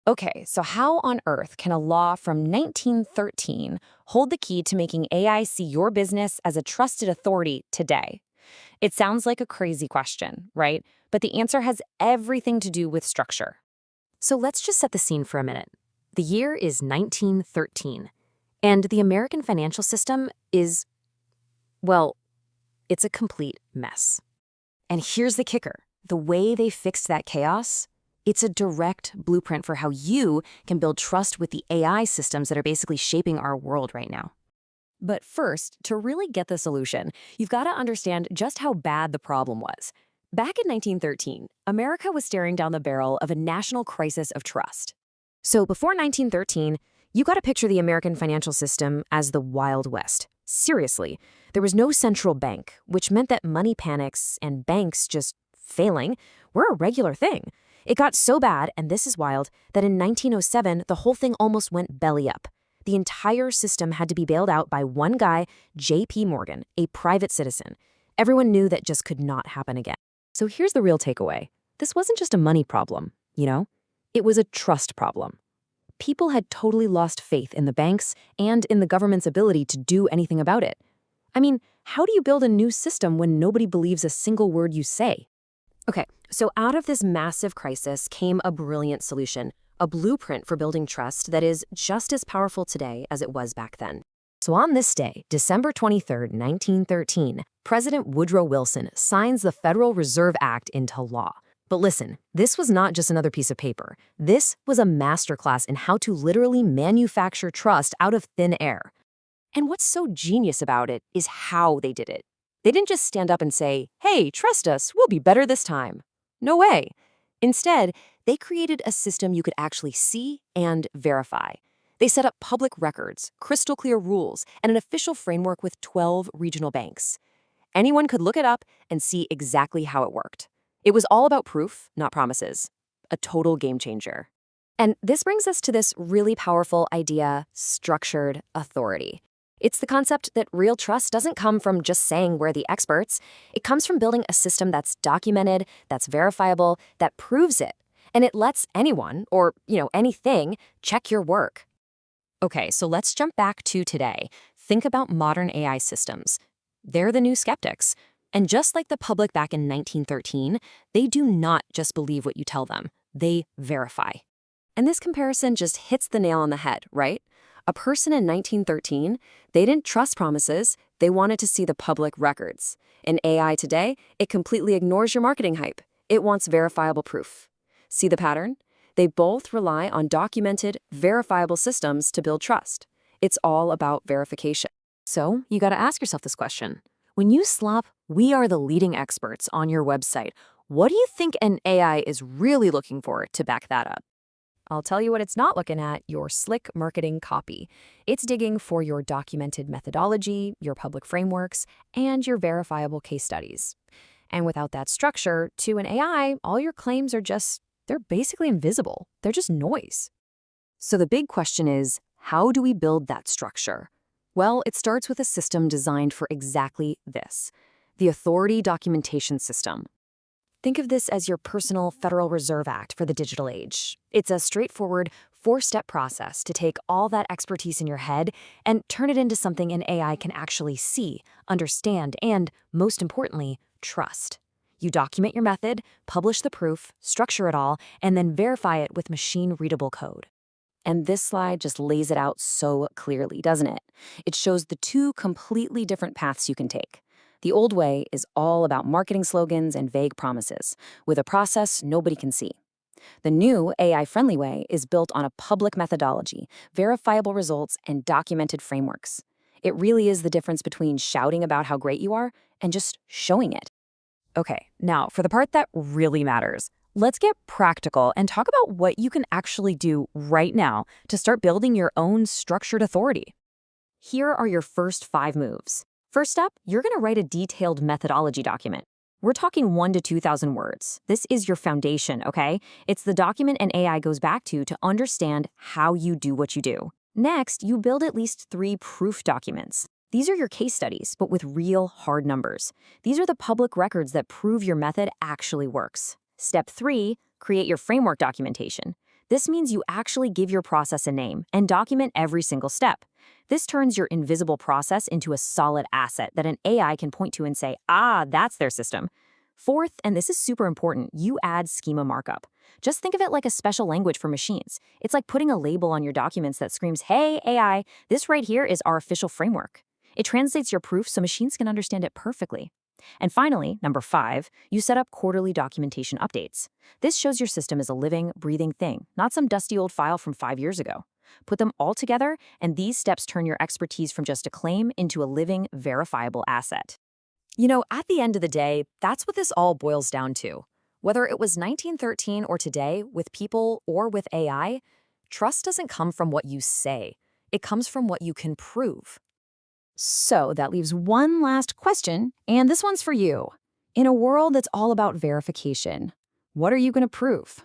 Okay, so how on earth can a law from 1913 hold the key to making AI see your business as a trusted authority today? It sounds like a crazy question, right? But the answer has everything to do with structure. So let's just set the scene for a minute. The year is 1913, and the American financial system is, well, it's a complete mess. And here's the kicker. The way they fixed that chaos, it's a direct blueprint for how you can build trust with the AI systems that are basically shaping our world right now. But first, to really get the solution, you've got to understand just how bad the problem was. Back in 1913, America was staring down the barrel of a national crisis of trust. So before 1913, you got to picture the American financial system as the Wild West. Seriously, there was no central bank, which meant that money panics and banks just failing were a regular thing. It got so bad, and this is wild, that in 1907, the whole thing almost went belly up. The entire system had to be bailed out by one guy, J.P. Morgan, a private citizen. Everyone knew that just could not happen again. So here's the real takeaway. This wasn't just a money problem, you know? It was a trust problem. People had totally lost faith in the banks and in the government's ability to do anything about it. I mean, how do you build a new system when nobody believes a single word you say? Okay, so out of this massive crisis came a brilliant solution, a blueprint for building trust that is just as powerful today as it was back then. So on this day, December 23rd, 1913, President Woodrow Wilson signs the Federal Reserve Act into law. But listen, this was not just another piece of paper. This was a masterclass in how to literally manufacture trust out of thin air. And what's so genius about it is how they did it. They didn't just stand up and say, "Hey, trust us, we'll be better this time." No way. Instead, they created a system you could actually see and verify. They set up public records, crystal clear rules, and an official framework with 12 regional banks. Anyone could look it up and see exactly how it worked. It was all about proof, not promises. A total game changer. And this brings us to this really powerful idea, structured authority. It's the concept that real trust doesn't come from just saying we're the experts. It comes from building a system that's documented, that's verifiable, that proves it. And it lets anyone, or, anything, check your work. Okay, so let's jump back to today. Think about modern AI systems. They're the new skeptics. And just like the public back in 1913, they do not just believe what you tell them. They verify. And this comparison just hits the nail on the head, right? A person in 1913, they didn't trust promises. They wanted to see the public records. In AI today, it completely ignores your marketing hype. It wants verifiable proof. See the pattern? They both rely on documented, verifiable systems to build trust. It's all about verification. So you got to ask yourself this question. When you slap "We are the leading experts" on your website, what do you think an AI is really looking for to back that up? I'll tell you what it's not looking at, your slick marketing copy. It's digging for your documented methodology, your public frameworks, and your verifiable case studies. And without that structure, to an AI, all your claims are they're basically invisible. They're just noise. So the big question is, how do we build that structure? Well, it starts with a system designed for exactly this, the Authority Documentation System. Think of this as your personal Federal Reserve Act for the digital age. It's a straightforward, four-step process to take all that expertise in your head and turn it into something an AI can actually see, understand, and, most importantly, trust. You document your method, publish the proof, structure it all, and then verify it with machine-readable code. And this slide just lays it out so clearly, doesn't it? It shows the two completely different paths you can take. The old way is all about marketing slogans and vague promises, with a process nobody can see. The new AI-friendly way is built on a public methodology, verifiable results, and documented frameworks. It really is the difference between shouting about how great you are and just showing it. Okay, now for the part that really matters. Let's get practical and talk about what you can actually do right now to start building your own structured authority. Here are your first 5 moves. First up, you're going to write a detailed methodology document. We're talking 1,000 to 2,000 words. This is your foundation, okay? It's the document an AI goes back to understand how you do what you do. Next, you build at least 3 proof documents. These are your case studies, but with real hard numbers. These are the public records that prove your method actually works. Step 3, create your framework documentation. This means you actually give your process a name and document every single step. This turns your invisible process into a solid asset that an AI can point to and say, ah, that's their system. Fourth, and this is super important, you add schema markup. Just think of it like a special language for machines. It's like putting a label on your documents that screams, hey, AI, this right here is our official framework. It translates your proof so machines can understand it perfectly. And finally, number 5, you set up quarterly documentation updates. This shows your system is a living, breathing thing, not some dusty old file from 5 years ago. Put them all together, and these steps turn your expertise from just a claim into a living, verifiable asset. You know, at the end of the day, that's what this all boils down to. Whether it was 1913 or today, with people or with AI, trust doesn't come from what you say. It comes from what you can prove. So that leaves one last question, and this one's for you. In a world that's all about verification, what are you going to prove?